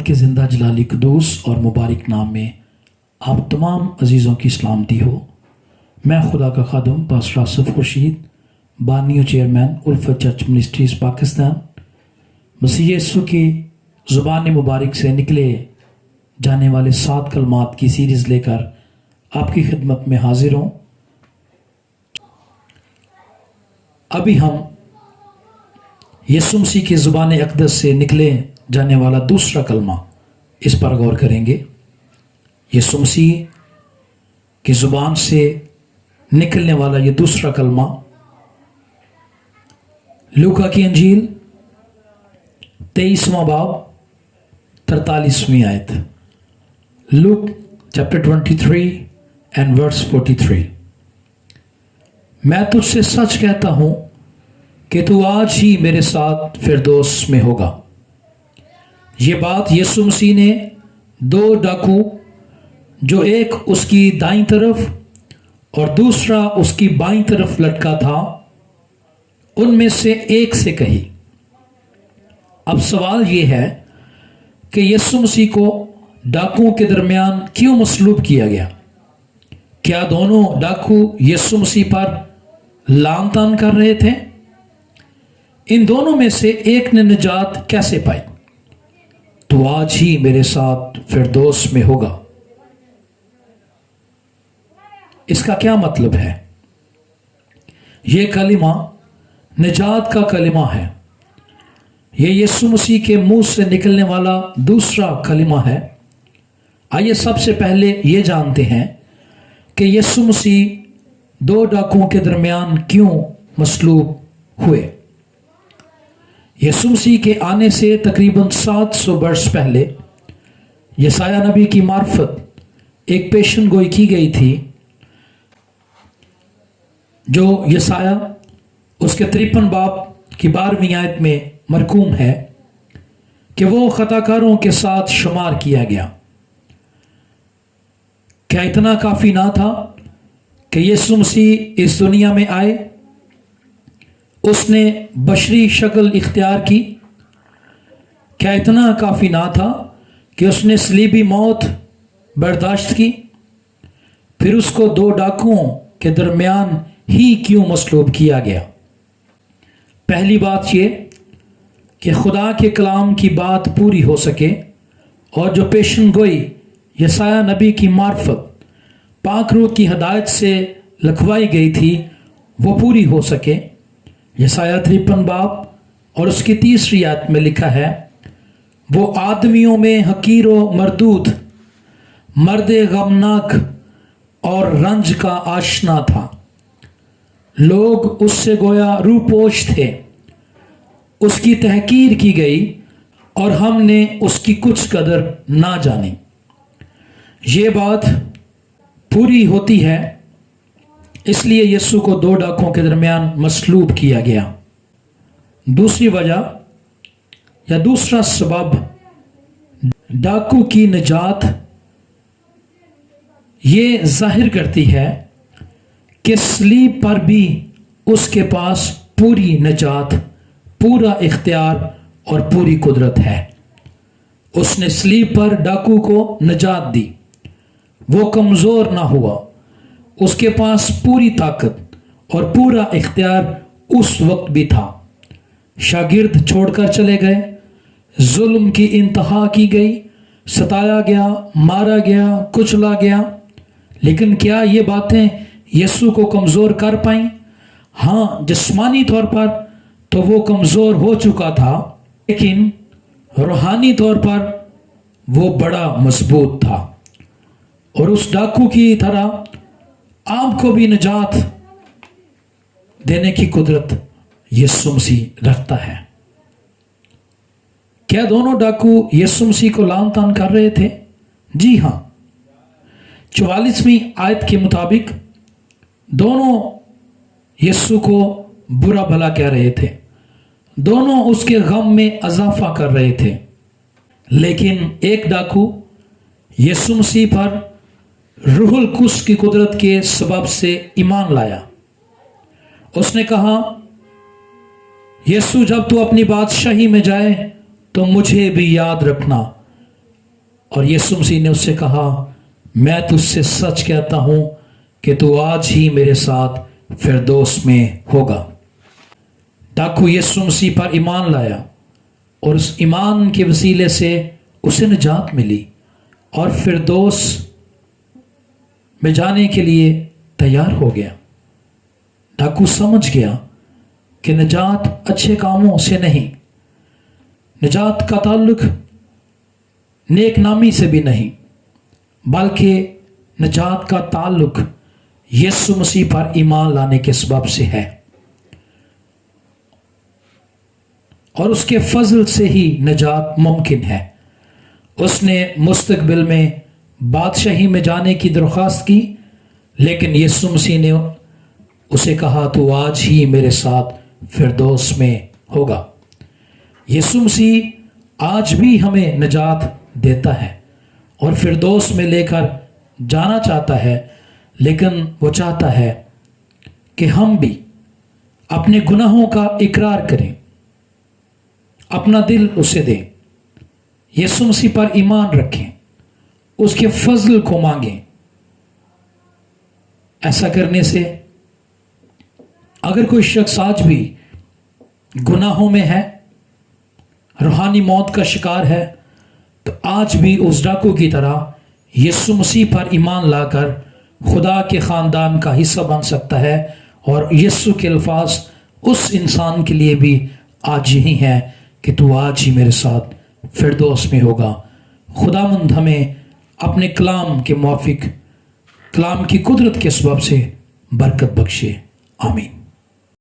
کے زندہ جلالی قدوس اور مبارک نام میں آپ تمام عزیزوں کی سلامتی ہو۔ میں خدا کا خادم پاسٹر آصف خورشید، بانی و چیئرمین الفت چرچ منسٹریز پاکستان، مسیح یسوع کی زبان مبارک سے نکلے جانے والے 7 کلمات کی سیریز لے کر آپ کی خدمت میں حاضر ہوں۔ ابھی ہم یسوع مسیح کی زبان اقدس سے نکلے جانے والا دوسرا کلمہ اس پر غور کریں گے۔ یسوع مسیح کی زبان سے نکلنے والا یہ دوسرا کلمہ لوکا کی انجیل 23واں باب 43ویں آیت، لوک چیپٹر 23 اینڈ ورس 43۔ میں تجھ سے سچ کہتا ہوں کہ تو آج ہی میرے ساتھ فردوس میں ہوگا۔ یہ بات یسوع مسیح نے 2 ڈاکو، جو ایک اس کی دائیں طرف اور دوسرا اس کی بائیں طرف لٹکا تھا، ان میں سے ایک سے کہی۔ اب سوال یہ ہے کہ یسوع مسیح کو ڈاکوؤں کے درمیان کیوں مصلوب کیا گیا؟ کیا دونوں ڈاکو یسوع مسیح پر لعن طعن کر رہے تھے؟ ان دونوں میں سے ایک نے نجات کیسے پائی؟ تو آج ہی میرے ساتھ فردوس میں ہوگا۔ اس کا کیا مطلب ہے؟ یہ کلمہ نجات کا کلمہ ہے۔ یہ یسوع مسیح کے منہ سے نکلنے والا دوسرا کلمہ ہے۔ آئیے سب سے پہلے یہ جانتے ہیں کہ یسوع مسیح 2 ڈاکوؤں کے درمیان کیوں مصلوب ہوئے۔ یسوع مسیح کے آنے سے تقریباً 700 برس پہلے یسایہ نبی کی معرفت ایک پیشن گوئی کی گئی تھی، جو یسایہ اس کے 53 باب کی 12ویں آیت میں مرقوم ہے کہ وہ خطا کاروں کے ساتھ شمار کیا گیا۔ کیا اتنا کافی نہ تھا کہ یسوع مسیح اس دنیا میں آئے؟ اس نے بشری شکل اختیار کی۔ کیا اتنا کافی نہ تھا کہ اس نے صلیبی موت برداشت کی؟ پھر اس کو 2 ڈاکوؤں کے درمیان ہی کیوں مصلوب کیا گیا؟ پہلی بات یہ کہ خدا کے کلام کی بات پوری ہو سکے اور جو پیشن گوئی یسایہ نبی کی معرفت پاک روح کی ہدایت سے لکھوائی گئی تھی وہ پوری ہو سکے۔ یسایہ 53 باب اور اس کی 3 آیت میں لکھا ہے، وہ آدمیوں میں حقیر و مردود، مرد غمناک اور رنج کا آشنا تھا۔ لوگ اس سے گویا روپوش تھے، اس کی تحقیر کی گئی اور ہم نے اس کی کچھ قدر نہ جانی۔ یہ بات پوری ہوتی ہے، اس لیے یسوع کو 2 ڈاکوؤں کے درمیان مصلوب کیا گیا۔ دوسری وجہ یا دوسرا سبب ڈاکو کی نجات یہ ظاہر کرتی ہے کہ صلیب پر بھی اس کے پاس پوری نجات، پورا اختیار اور پوری قدرت ہے۔ اس نے صلیب پر ڈاکو کو نجات دی، وہ کمزور نہ ہوا۔ اس کے پاس پوری طاقت اور پورا اختیار اس وقت بھی تھا۔ شاگرد چھوڑ کر چلے گئے، ظلم کی انتہا کی گئی، ستایا گیا، مارا گیا، کچلا گیا، لیکن کیا یہ باتیں یسوع کو کمزور کر پائیں؟ ہاں، جسمانی طور پر تو وہ کمزور ہو چکا تھا، لیکن روحانی طور پر وہ بڑا مضبوط تھا، اور اس ڈاکو کی طرح آپ کو بھی نجات دینے کی قدرت یسوع مسیح رکھتا ہے۔ کیا دونوں ڈاکو یسوع مسیح کو لعن طعن کر رہے تھے؟ جی ہاں، 44ویں آیت کے مطابق دونوں یسوع کو برا بھلا کہہ رہے تھے، دونوں اس کے غم میں اضافہ کر رہے تھے، لیکن ایک ڈاکو یسوع مسیح پر روح القدس کی قدرت کے سبب سے ایمان لایا۔ اس نے کہا، یسوع جب تو اپنی بادشاہی میں جائے تو مجھے بھی یاد رکھنا، اور یسوع مسیح نے اس سے کہا میں تجھ سے سچ کہتا ہوں کہ تو آج ہی میرے ساتھ فردوس میں ہوگا۔ ڈاکو یسوع مسیح پر ایمان لایا اور اس ایمان کے وسیلے سے اسے نجات ملی اور فردوس میں جانے کے لیے تیار ہو گیا۔ ڈاکو سمجھ گیا کہ نجات اچھے کاموں سے نہیں، نجات کا تعلق نیک نامی سے بھی نہیں، بلکہ نجات کا تعلق یسوع مسیح پر ایمان لانے کے سبب سے ہے، اور اس کے فضل سے ہی نجات ممکن ہے۔ اس نے مستقبل میں بادشاہی میں جانے کی درخواست کی، لیکن یسوع مسیح نے اسے کہا تو آج ہی میرے ساتھ فردوس میں ہوگا۔ یسوع مسیح آج بھی ہمیں نجات دیتا ہے اور فردوس میں لے کر جانا چاہتا ہے، لیکن وہ چاہتا ہے کہ ہم بھی اپنے گناہوں کا اقرار کریں، اپنا دل اسے دیں، یسوع مسیح پر ایمان رکھیں، اس کے فضل کو مانگیں۔ ایسا کرنے سے اگر کوئی شخص آج بھی گناہوں میں ہے، روحانی موت کا شکار ہے، تو آج بھی اس ڈاکو کی طرح یسوع مسیح پر ایمان لا کر خدا کے خاندان کا حصہ بن سکتا ہے، اور یسوع کے الفاظ اس انسان کے لیے بھی آج یہی ہیں کہ تو آج ہی میرے ساتھ فردوس میں ہوگا۔ خداوند ہمیں اپنے کلام کے موافق، کلام کی قدرت کے سبب سے برکت بخشے، آمین۔